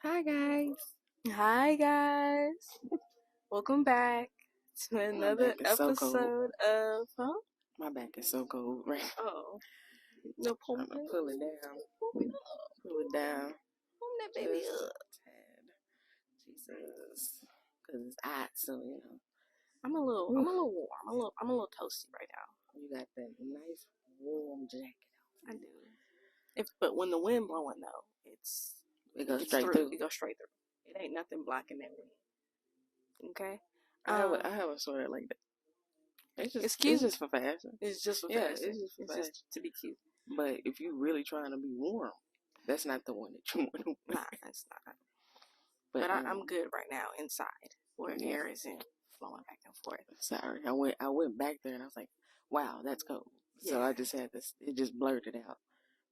Hi guys. Hi guys, welcome back to another episode of My back is so cold, right? No, pull I'm gonna pull it down. Pull it down. Pull that baby Just up. a tad. Jesus, because it's hot, so you know. I'm a little warm. I'm a little toasty right now. You got that nice warm jacket. I do. But when the wind blowing though, it goes straight through. It goes straight through. It ain't nothing blocking that wind. Okay. I have a sweater like that. It's cute. It's just for fashion. It's just for fashion. It's just for fashion. Just to be cute. But if you really trying to be warm, that's not the one that you want to wear. Nah, that's not. But I'm good right now inside where the air isn't flowing back and forth. Sorry, I went back there and I was like, wow, that's cold. So I just had this. It just blurted out.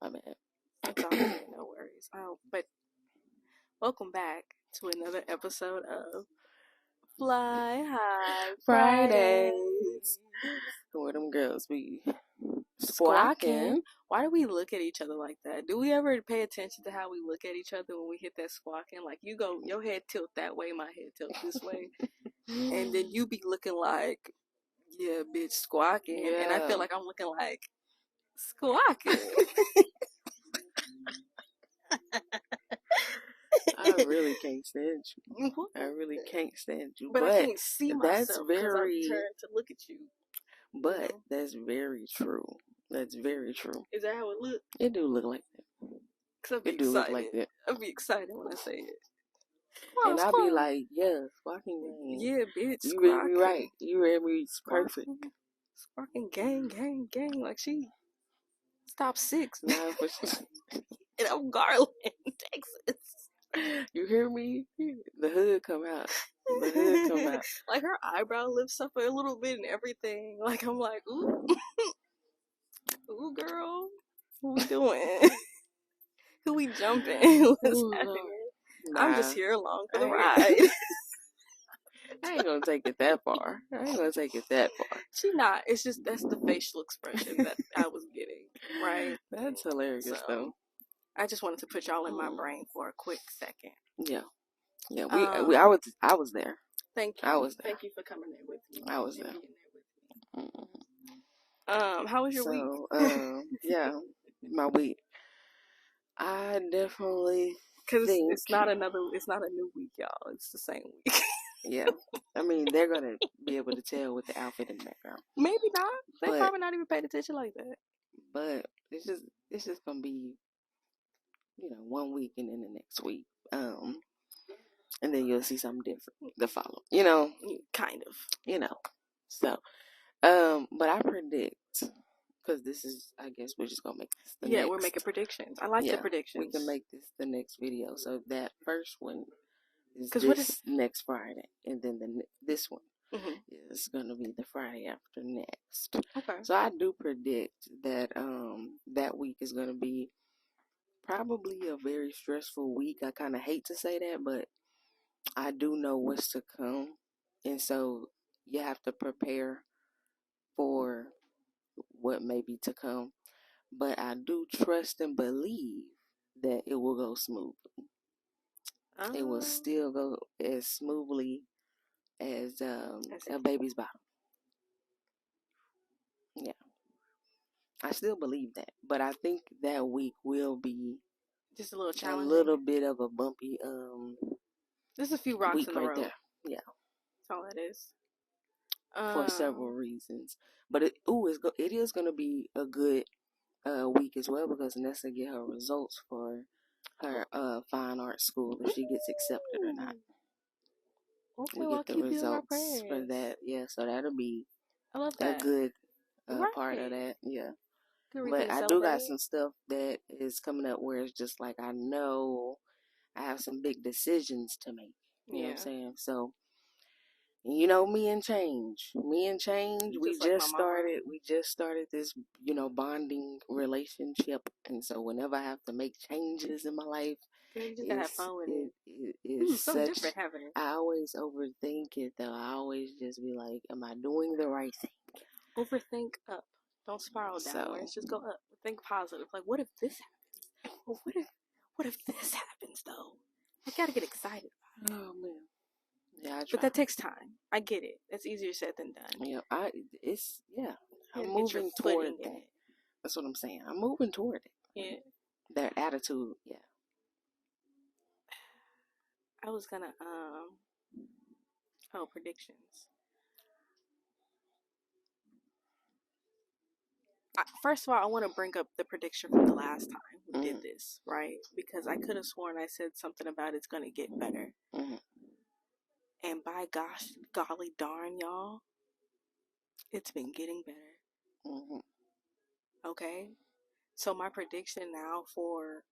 My bad. It's all good, no worries. But welcome back to another episode of Fly High Fridays. Where them girls be squawking. Why do we look at each other like that? Do we ever pay attention to how we look at each other when we hit that squawking? Like you go, your head tilt that way, my head tilt this way, and then you be looking like, yeah, bitch, squawking, and I feel like I'm looking like squawking. I really can't stand you. I really can't stand you. But I can't see myself because I'm turned to look at you. But that's very true. That's very true. Is that how it looks? It do look like that. It do look like that. I'll be excited when I say it. And I'll be like, yeah, squawking gang. Yeah, bitch. You read me right. You read me perfect. Squawking gang. Like she stopped 6. Nah, and I'm Garland, Texas. You hear me? The hood come out. Like her eyebrow lifts up a little bit and everything. Like I'm like, ooh. Ooh, girl. What we doing? Who we jumping? What's happening? Nah, I'm just here along for the ride. I ain't gonna take it that far. She not. It's just that's the facial expression that I was getting. Right? That's hilarious though. I just wanted to put y'all in my brain for a quick second. Yeah. I was there. Thank you. I was there. Thank you for coming there with me. I was there. How was your week? Yeah, my week. I definitely think it's not a new week, y'all. It's the same week. Yeah, I mean they're gonna be able to tell with the outfit in the background. Maybe not. They probably not even paid attention like that. But it's just gonna be, 1 week and then the next week, and then you'll see something different to follow. Kind of. So, but I predict. Because this is, I guess we're just going to make this we're making predictions. I like the predictions. We can make this the next video. So that first one is next Friday. And then this one is going to be the Friday after next. Okay. So I do predict that that week is going to be probably a very stressful week. I kind of hate to say that, but I do know what's to come. And so you have to prepare for what may be to come, but I do trust and believe that it will go smoothly. It will still go as smoothly as a baby's bottom. Yeah, I still believe that, but I think that week will be just a little challenging, a little bit of a bumpy. There's a few rocks in the road. There. Yeah, that's all it is. For several reasons. But it is going to be a good week as well because Nessa get her results for her fine art school if she gets accepted or not. Okay, we get the results for that. Yeah, so that'll be a good part of that. Yeah. But I do got some stuff that is coming up where it's just like I know I have some big decisions to make. You know what I'm saying? So me and change. We just started this, bonding relationship. And so whenever I have to make changes in my life, you just gotta have fun with it is so different having it. I always overthink it though. I always just be like, am I doing the right thing? Overthink up. Don't spiral downwards. Just go up. Think positive. Like, what if this happens? Well, what if this happens though? You gotta get excited. Oh man. Yeah, I try. But that takes time. I get it. It's easier said than done. Yeah, I'm moving toward that. That's what I'm saying. I'm moving toward it. Yeah. That attitude, yeah. I was gonna predictions. First of all, I want to bring up the prediction from the last time we did this, right? Because I could have sworn I said something about it's gonna get better. And by gosh, golly darn, y'all, it's been getting better. Okay? So my prediction now for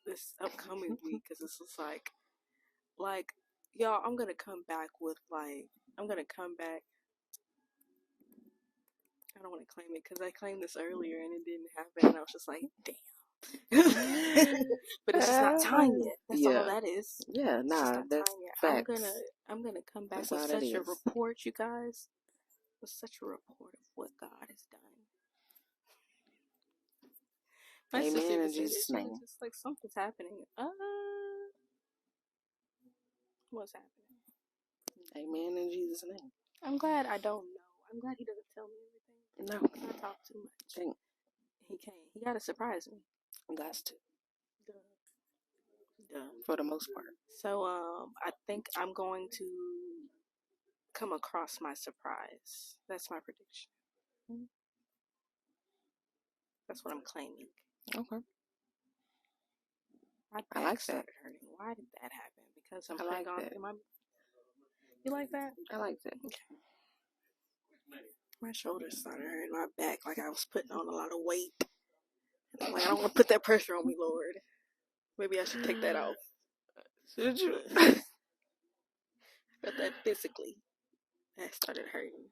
this upcoming week, because this is like, y'all, I'm going to come back. I don't want to claim it because I claimed this earlier and it didn't happen. And I was just like, damn. But it's just not time yet. That's all that is. Yeah, nah, that's facts. I'm gonna come back with such a report, you guys. With such a report of what God has done. Amen in Jesus' name. It's just like something's happening. What's happening? Amen in Jesus' name. I'm glad I don't know. I'm glad he doesn't tell me everything. No. I talk too much. He can't. He gotta surprise me. Got to. Duh. For the most part. So, I think I'm going to come across my surprise. That's my prediction. That's what I'm claiming. Okay. My back started hurting. Why did that happen? Because I'm putting on. You like that? I like that. Okay. My shoulders started hurting. My back, like I was putting on a lot of weight. I'm like, I don't want to put that pressure on me, Lord. Maybe I should take that off. Should you? But that physically, that started hurting.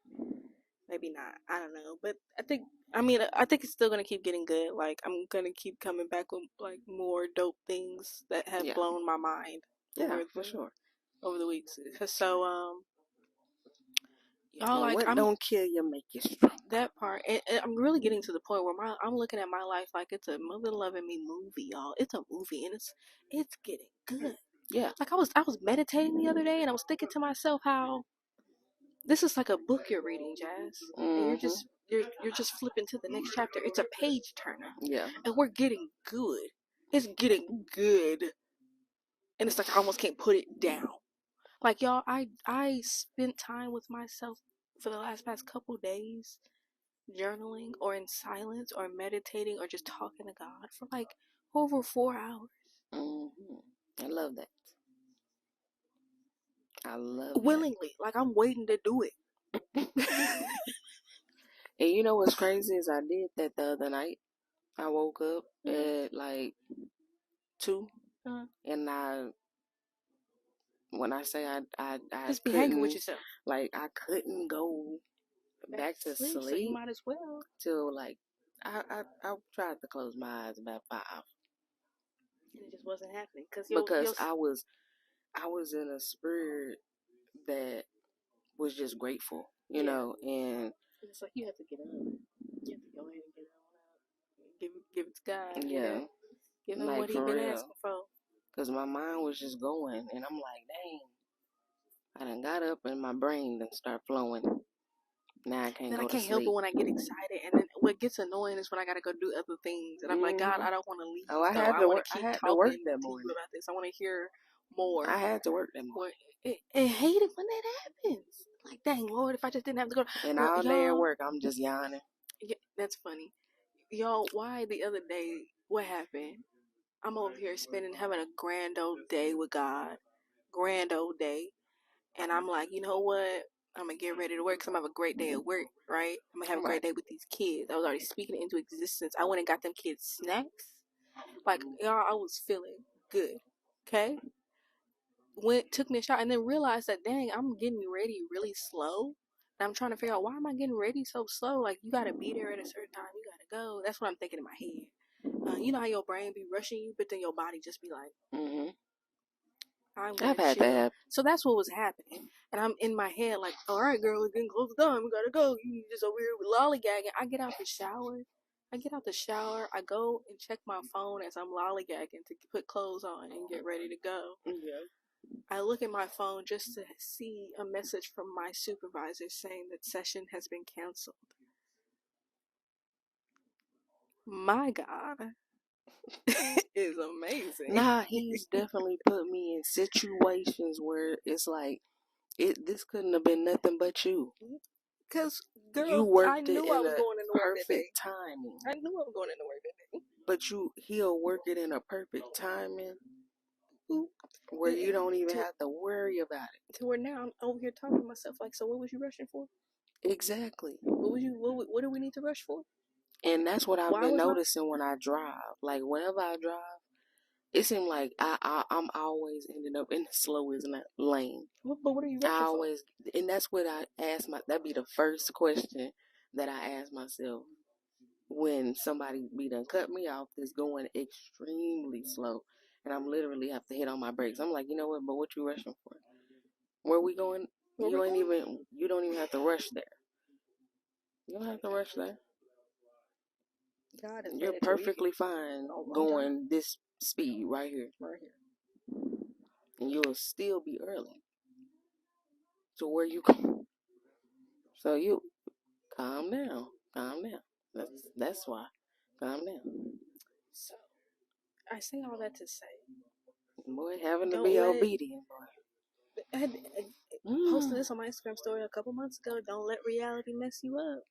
Maybe not. I don't know. But I think it's still going to keep getting good. Like, I'm going to keep coming back with, like, more dope things that have blown my mind. Yeah, for sure. Over the weeks. So, y'all, like, what don't kill you make you strong. That part. And I'm really getting to the point where I'm looking at my life like it's a Mother Loving Me movie, y'all. It's a movie, and it's getting good. Yeah. Like, I was meditating the other day, and I was thinking to myself how this is like a book you're reading, Jazz. And you're just flipping to the next chapter. It's a page turner. Yeah. And we're getting good. It's getting good. And it's like I almost can't put it down. Like, y'all, I spent time with myself for the past couple days, journaling or in silence or meditating or just talking to God for like over 4 hours. I love that. I love willingly. Like, I'm waiting to do it. And you know what's crazy is I did that the other night. I woke up at like 2, and when I say I just be hanging with yourself. Like, I couldn't go back to sleep. So you might as well. Till like I tried to close my eyes about 5. And it just wasn't happening because I was in a spirit that was just grateful, you know, and it's like you have to get up. You have to go ahead and get on up. Give it to God. Yeah. Give him what he been asking for. Because my mind was just going, and I'm like, dang. I done got up and my brain done start flowing. Now I can't go to sleep. I can't help it when I get excited, and then what gets annoying is when I gotta go do other things, and I'm like, God, I don't want to leave. Oh, I had to work that morning about this. I want to hear more. I had to work that morning. I hate it when that happens. Like, dang, Lord, if I just didn't have to go. And all day at work, I'm just yawning. Yeah, that's funny. Y'all, why the other day, what happened? I'm over here having a grand old day with God. Grand old day. And I'm like, you know what? I'm going to get ready to work because I'm going to have a great day at work, right? I'm going to have a great day with these kids. I was already speaking it into existence. I went and got them kids snacks. Like, y'all, I was feeling good. Okay? Took me a shot and then realized that, dang, I'm getting ready really slow. And I'm trying to figure out, why am I getting ready so slow? Like, you got to be there at a certain time. You got to go. That's what I'm thinking in my head. You know how your brain be rushing you, but then your body just be like, I've had that. So that's what was happening. And I'm in my head like, all right, girl, it's getting close to time. We got to go. You just over here with lollygagging. I get out the shower. I get out the shower. I go and check my phone as I'm lollygagging to put clothes on and get ready to go. Yeah. I look at my phone just to see a message from my supervisor saying that session has been canceled. My God. Is amazing. Nah, he's definitely put me in situations where it's like, this couldn't have been nothing but you. Because, girl, you worked I knew I was going into work that day. Perfect timing. I knew I was going into work that day. But he'll work it in a perfect timing where you don't even have to worry about it. To where now I'm over here talking to myself like, so what was you rushing for? Exactly. What do we need to rush for? And that's what I've been noticing when I drive. Like, whenever I drive, it seems like I'm always ending up in the slowest lane. But what are you rushing for? And that's what I ask that'd be the first question that I ask myself when somebody be done cut me off that's going extremely slow. And I'm literally have to hit on my brakes. I'm like, you know what, but what you rushing for? Where we going? You don't even have to rush there. You don't have to rush there. God, you're perfectly fine going this speed right here. And you'll still be early to where you go. So you calm down. That's why. Calm down. So I say all that to say, boy, having to be obedient, boy. I posted this on my Instagram story a couple months ago. Don't let reality mess you up.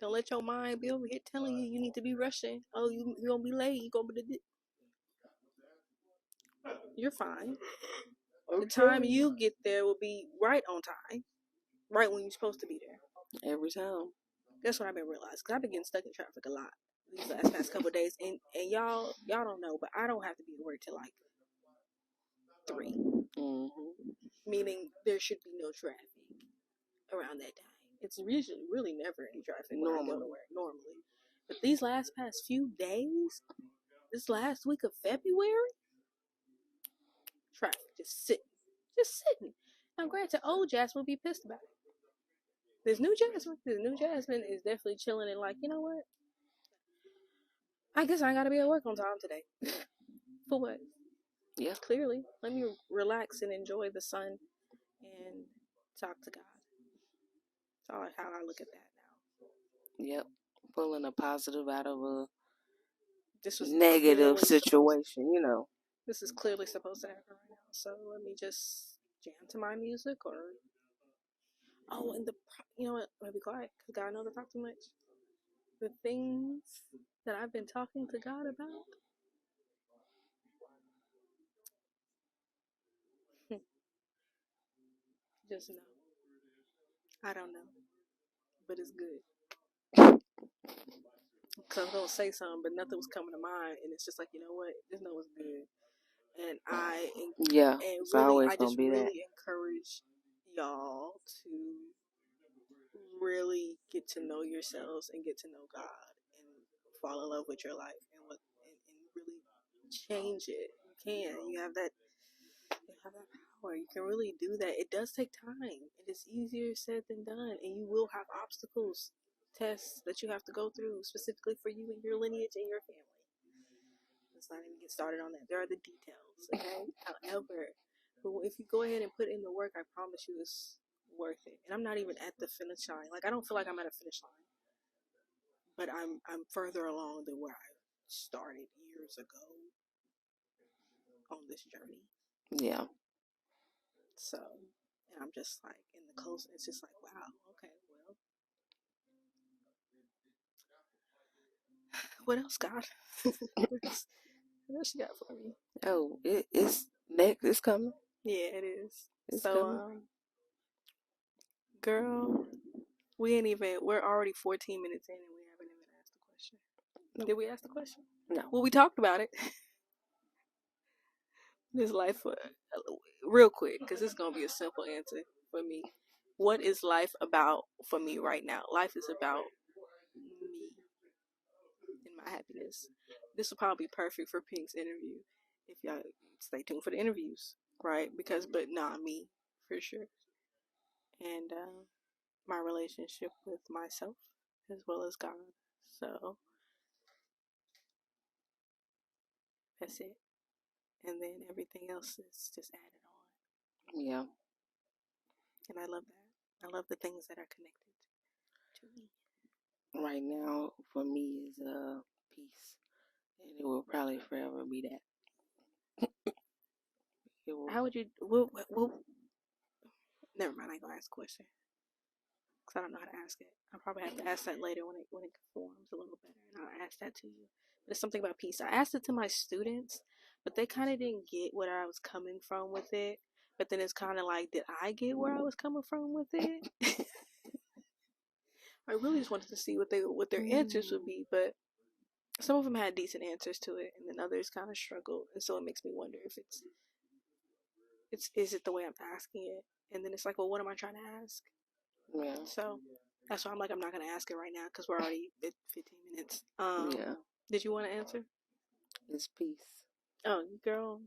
Don't let your mind be over here telling you need to be rushing. Oh, you're gonna be late. You're fine. Okay. The time you get there will be right on time, right when you're supposed to be there. Every time. That's what I've been realizing. Because I've been getting stuck in traffic a lot these past couple of days. And y'all don't know, but I don't have to be at work till like 3. Mm-hmm. Meaning there should be no traffic around that time. It's usually really never any traffic when I go to work normally. But these past few days, this last week of February, traffic just sitting. Now, granted, old Jazzmen will be pissed about it. This new Jazzmen is definitely chilling and like, you know what? I guess I gotta be at work on time today. For what? Yeah. Clearly, let me relax and enjoy the sun and talk to God. That's how I look at that now. Yep. Pulling a positive out of a negative situation, you know. This is clearly supposed to happen right now. So let me just jam to my music and you know what? I'm gonna be quiet because God knows I talk too much. The things that I've been talking to God about. Just know. I don't know. But it's good. Because I was going to say something, but nothing was coming to mind. And it's just like, you know what? Just know it's good. And I just really encourage y'all to really get to know yourselves and get to know God and fall in love with your life and really change it. You can. You have that power. You can really do that. It does take time. It is easier said than done. And you will have obstacles, tests that you have to go through specifically for you and your lineage and your family. Let's not even get started on that. There are the details, okay? However, if you go ahead and put in the work, I promise you it's worth it. And I'm not even at the finish line. Like, I don't feel like I'm at a finish line. But I'm further along than where I started years ago on this journey. Yeah. So, and I'm just like in the close. It's just like, wow, okay, well, what else, God? What else you got for me? Oh, it's next. It's coming. Yeah, it is. It's coming. Girl, we're already 14 minutes in and we haven't even asked the question. Nope. Did we ask the question? No. Well, we talked about it. This life, real quick, because it's going to be a simple answer for me. What is life about for me right now? Life is about me and my happiness. This will probably be perfect for Pink's interview if y'all stay tuned for the interviews, right? Me for sure. And my relationship with myself as well as God. So That's it. And then everything else is just added on. Yeah. And I love that. I love the things that are connected to me. Right now, for me, is peace. And it will probably forever be that. How would you... Never mind, I ain't going to ask a question. Because I don't know how to ask it. I'll probably have to ask that later when it conforms a little better. And I'll ask that to you. But it's something about peace. I asked it to my students, but they kind of didn't get where I was coming from with it. But then it's kind of like, did I get where I was coming from with it? I really just wanted to see what their answers would be, but some of them had decent answers to it, and then others kind of struggled, and so it makes me wonder if is it the way I'm asking it, and then it's like, well, what am I trying to ask? Yeah. So that's why I'm like, I'm not gonna ask it right now because we're already at 15 minutes. Yeah. Did you want to answer? It's peace. Oh, girl.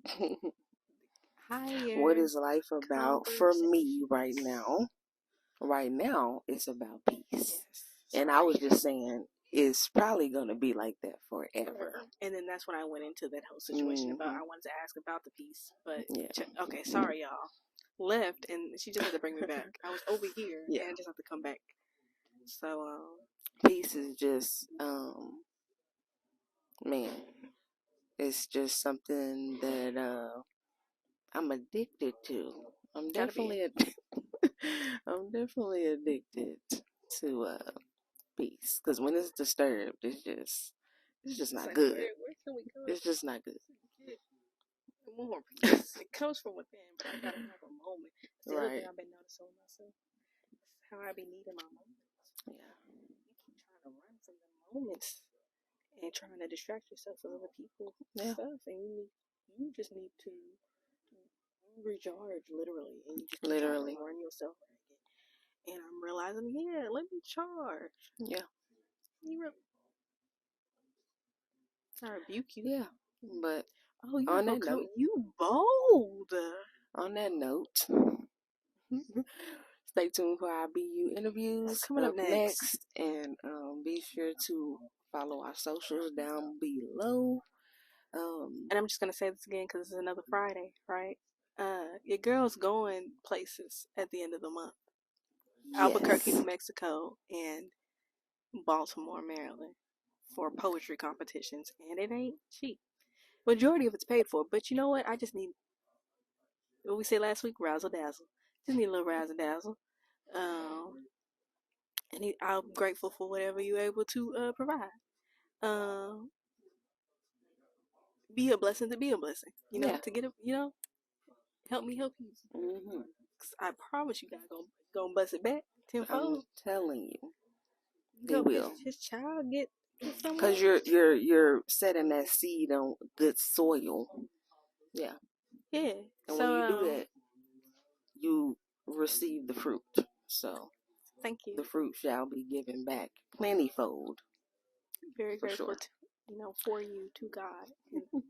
Higher. What is life about for me right now? Right now, it's about peace. Yes. And I was just saying, it's probably going to be like that forever. And then that's when I went into that whole situation about, I wanted to ask about the peace. But, okay, sorry, y'all. Left, and she just had to bring me back. I was over here, and I just have to come back. So, peace is just, man, it's just something that I'm addicted to. I'm definitely addicted to peace, because when it's disturbed, it's just not good. Where can we go? It's just not good. More peace. It comes from within, but I gotta have a moment. It's the other thing I've been noticing with myself. It's how I be needing my moments. Yeah. You keep trying to run from the moments and trying to distract yourself with other people and stuff, and you just need to recharge, literally, and you just run yourself ragged. And I'm realizing, let me charge. Yeah. I rebuke you. Yeah. But on that note, you bold. On that note, stay tuned for our BU interviews coming up next. And be sure to follow our socials down below. And I'm just going to say this again because it's another Friday, right? Your girl's going places at the end of the month. Yes. Albuquerque, New Mexico, and Baltimore, Maryland for poetry competitions. And it ain't cheap. Majority of it's paid for. But you know what? I just need, what we said last week, razzle dazzle. Just need a little razzle dazzle. And I'm grateful for whatever you're able to provide. Be a blessing to be a blessing. To get help me help you. Mm-hmm. Cause I promise you guys gonna bust it back tenfold. I'm telling you, they will. His child get because you're setting that seed on good soil. Yeah. Yeah. And when you do that, you receive the fruit. So thank you. The fruit shall be given back plentyfold. Very grateful, for you to God. And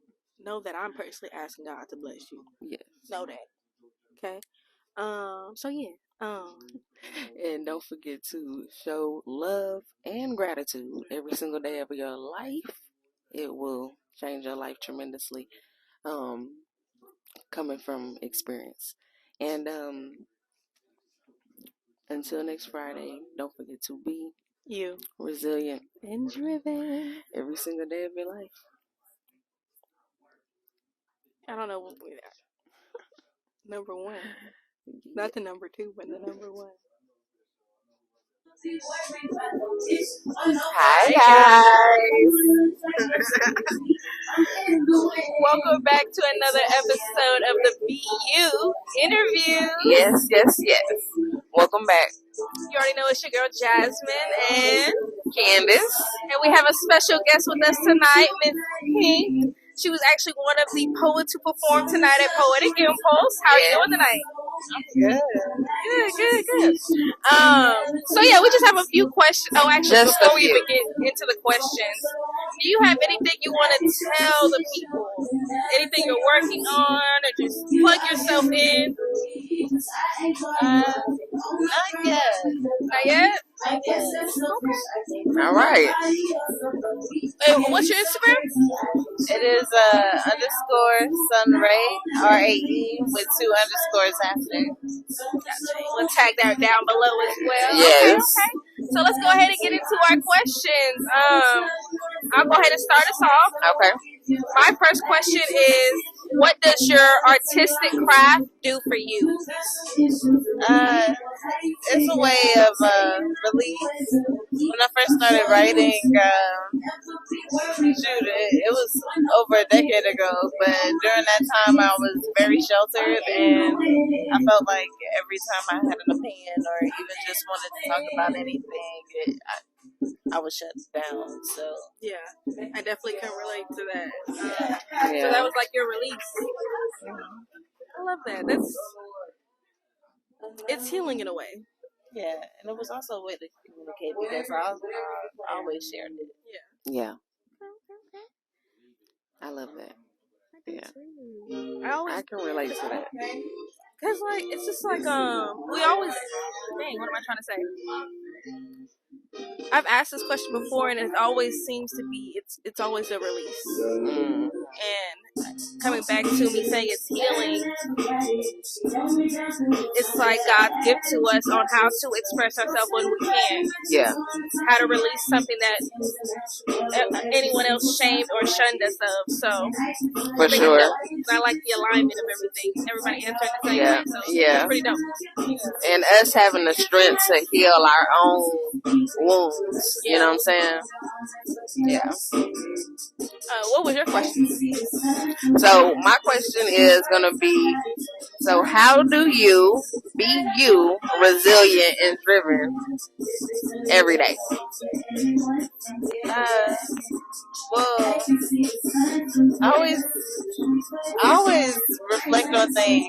know that I'm personally asking God to bless you. Yes. Know that. Okay. And don't forget to show love and gratitude every single day of your life. It will change your life tremendously. Coming from experience. And until next Friday, don't forget to be resilient and driven every single day of your life. I don't know what we are. Number one. Not the number two, but the number one. Hi guys. Welcome back to another episode of the BU interview. Yes. Welcome back. You already know it's your girl Jazzmen and Kandice. And we have a special guest with us tonight, Miss Pink. She was actually one of the poets who performed tonight at Poetic Impulse. How are you doing tonight? Good. We just have a few questions. Oh, actually, before we even get into the questions, do you have anything you want to tell the people? Anything you're working on, or just plug yourself in? Not yet. Not yet? All right. Hey, what's your Instagram? It is _sunray RAE with 2 underscores after. We'll tag that down below as well. Yes. Okay. So let's go ahead and get into our questions. I'll go ahead and start us off. Okay. My first question is, what does your artistic craft do for you? It's a way of release. When I first started writing, it was over a decade ago, but during that time I was very sheltered, and I felt like every time I had an opinion or even just wanted to talk about anything, I was shut down. So Yeah, I definitely can relate to that. Yeah. So that was like your release. I love that. It's healing in a way. yeah, and it was also a way to communicate because I always shared it. Yeah. I love that. Yeah. I can relate to that. Cause like it's just like we always dang, what am I trying to say? I've asked this question before, and it always seems to be it's always a release. And coming back to me saying it's healing, it's like God's gift to us on how to express ourselves when we can. Yeah. How to release something that anyone else shamed or shunned us of. So For sure. I like the alignment of everything. Everybody answering the same way. So Yeah. pretty dope. And us having the strength to heal our own wounds. You know what I'm saying? Yeah. What was your question? So my question is gonna be, so how do you be you, resilient and driven every day? Well, I always reflect on things.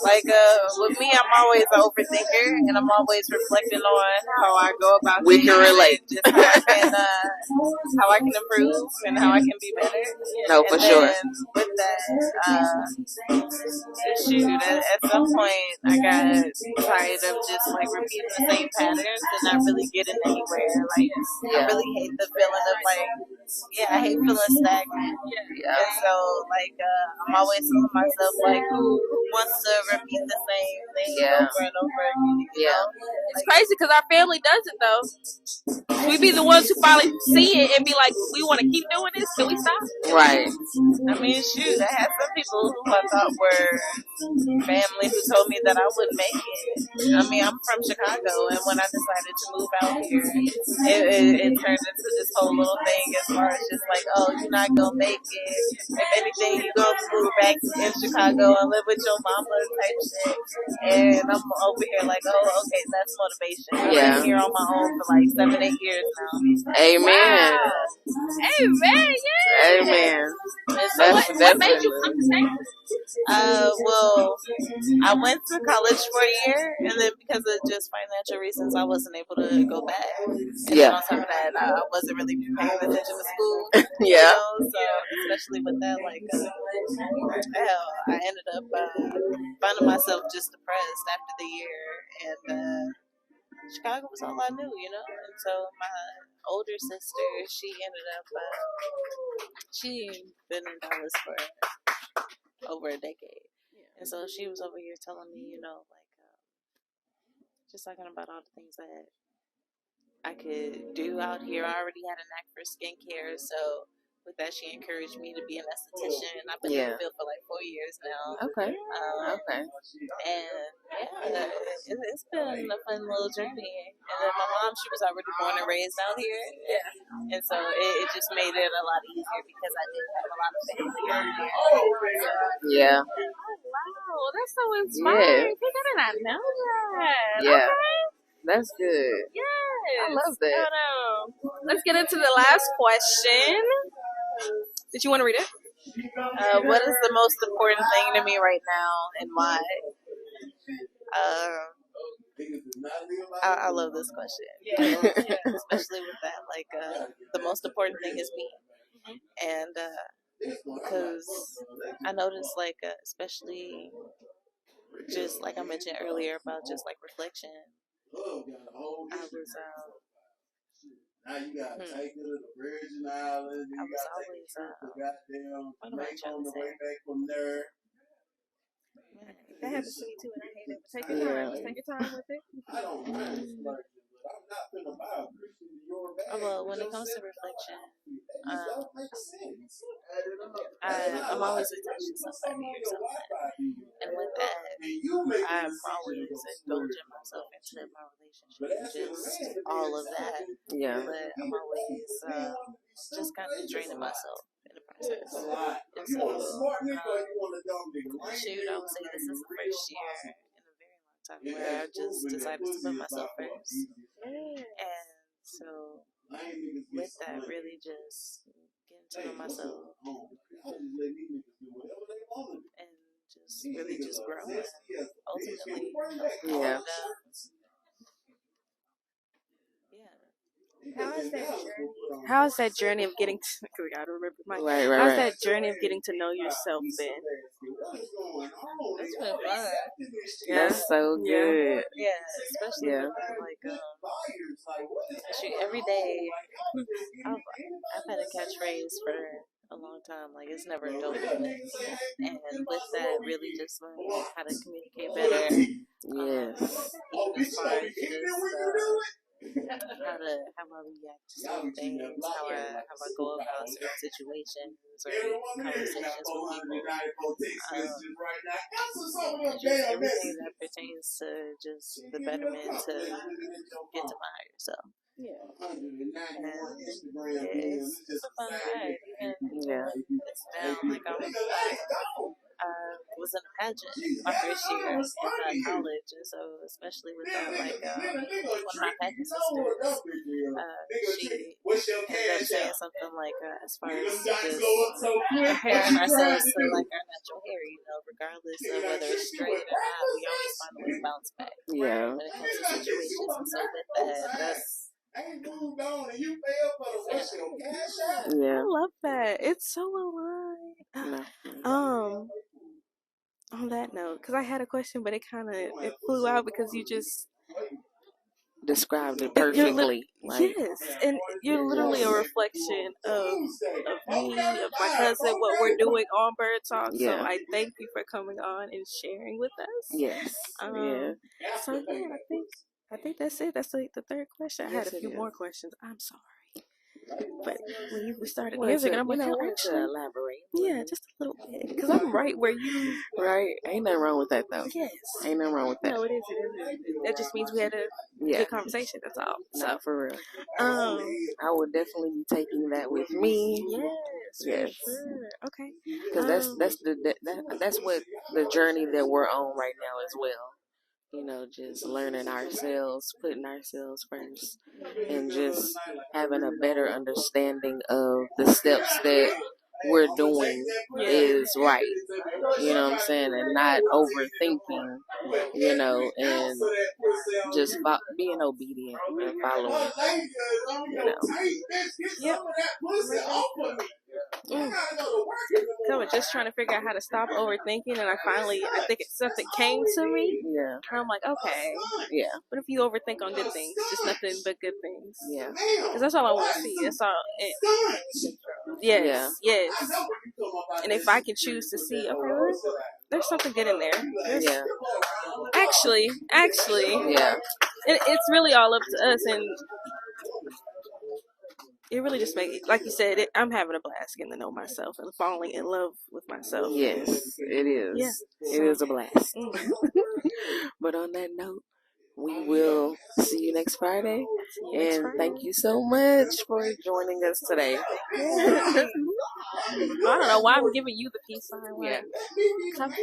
Like with me, I'm always an overthinker, and I'm always reflecting on how I go about. We can relate. Just how I can improve and how I can be better. No, for sure. With that, at some point, I got tired of just like repeating the same patterns and not really getting anywhere. Like, I really hate the feeling of like, I hate feeling stagnant. And so, like, I'm always telling myself, like, who wants to repeat the same thing over and over again? You know? It's crazy because our family does it though. We be the ones who finally see it and be like, we want to keep doing this. Can we stop? Right. I mean, shoot, I had some people who I thought were family who told me that I wouldn't make it. I mean, I'm from Chicago, and when I decided to move out here, it turned into this whole little thing as far as just like, oh, you're not gonna make it. If anything, you're gonna move back in Chicago and live with your mama type shit. And I'm over here like, oh, okay, that's motivation. I've been here on my own for like 7-8 years now. Amen. Wow. Amen. Yeah. Amen. So what made you come to Texas? Well, I went to college for a year, and then because of just financial reasons, I wasn't able to go back. And then on top of that, I wasn't really paying attention to school. You know? So especially with that, like, I ended up finding myself just depressed after the year, and Chicago was all I knew, you know. And so my older sister, she ended up she'd been in Dallas for over a decade. And so she was over here telling me, you know, like, just talking about all the things that I could do out here. I already had a knack for skincare, so with that, she encouraged me to be an esthetician. I've been in the field for like 4 years now. Okay. And it's been a fun little journey. And then my mom, she was already born and raised out here. And so it just made it a lot easier because I did have a lot of family out here. Yeah. Wow, that's so inspiring. I did not know that. Yeah. Okay. That's good. Yes. I love that. Let's get into the last question. Did you want to read it? What is the most important thing to me right now and why? I love this question. Especially with that, like, the most important thing is me. And because I noticed, like, especially just like I mentioned earlier about just like reflection, I was now you got to take it to the Virgin Islands. I was always goddamn Jamaica on the way back from there. That happens to me too, and I hate it. But take your time. Just take your time with it. I don't mind splurging, but I'm not gonna buy a Christian Dior bag. Well, when it comes to reflection, I'm always attached to somebody or something, and with that, I'm always indulging myself into my relationship, just all of that. Yeah. But I'm always just kind of draining myself in the process. And so, shoot, I would say this is the first year in a very long time where I just decided to put myself first. And so, with that, really just getting to know myself and just really just growing ultimately. Yeah. How is that journey of getting to? Cause I gotta remember my. Right. How's that journey of getting to know yourself been? It's been fun. That's so good. Yeah, especially with, shoot, every day. I've had a catchphrase for a long time. Like, it's never dull. And with that, really just learning how to communicate better. Yes. Even as far as just how I react to certain things, how I go about certain situations or conversations with people. Just everything that pertains to just the betterment to get to my higher self. Yeah. And it's a fun ride. Yeah. It's now like I was in a pageant my first year in college, and so especially with that, like one of my pageant sisters, she ended up saying something like, as far as just comparing ourselves to like our natural hair, regardless of whether it's straight or not, we always find a way to bounce back. Yeah. When it comes to situations, and so with that, Yeah. I love that. It's so aligned. On that note, because I had a question, but it flew out because you just described it perfectly. Yes, and you're literally a reflection of me, of my cousin, what we're doing on Bird Talk. Yeah. So I thank you for coming on and sharing with us. Yes. So yeah, I think that's it. That's like the third question. I had a few more questions. I'm sorry. But when you started answering, I'm like, to elaborate. Yeah, just a little bit. Because I'm right where you... Right. Ain't nothing wrong with that, though. Yes. Ain't nothing wrong with that. No, it is. That just means we had a good conversation. That's all. No, for real. I would definitely be taking that with me. Yes. Sure. Okay. Because that's what the journey that we're on right now as well. Just learning ourselves, putting ourselves first, and just having a better understanding of the steps that we're doing is right. You know what I'm saying? And not overthinking, and just being obedient and following, Yep. So I was just trying to figure out how to stop overthinking, and I think something came to me. Yeah. And I'm like, okay. Yeah. What if you overthink on good things? Just nothing but good things. Yeah. Because that's all I want to see. That's all. Yes. And if I can choose to see, okay, there's something good in there. Actually. Yeah. It's really all up to us, and it really just makes, like you said, I'm having a blast getting to know myself and falling in love with myself. Yes, it is. Yeah. It is a blast. But on that note, we will see you next Friday. And thank you so much for joining us today. I don't know why I'm giving you the peace sign. Yeah. Come.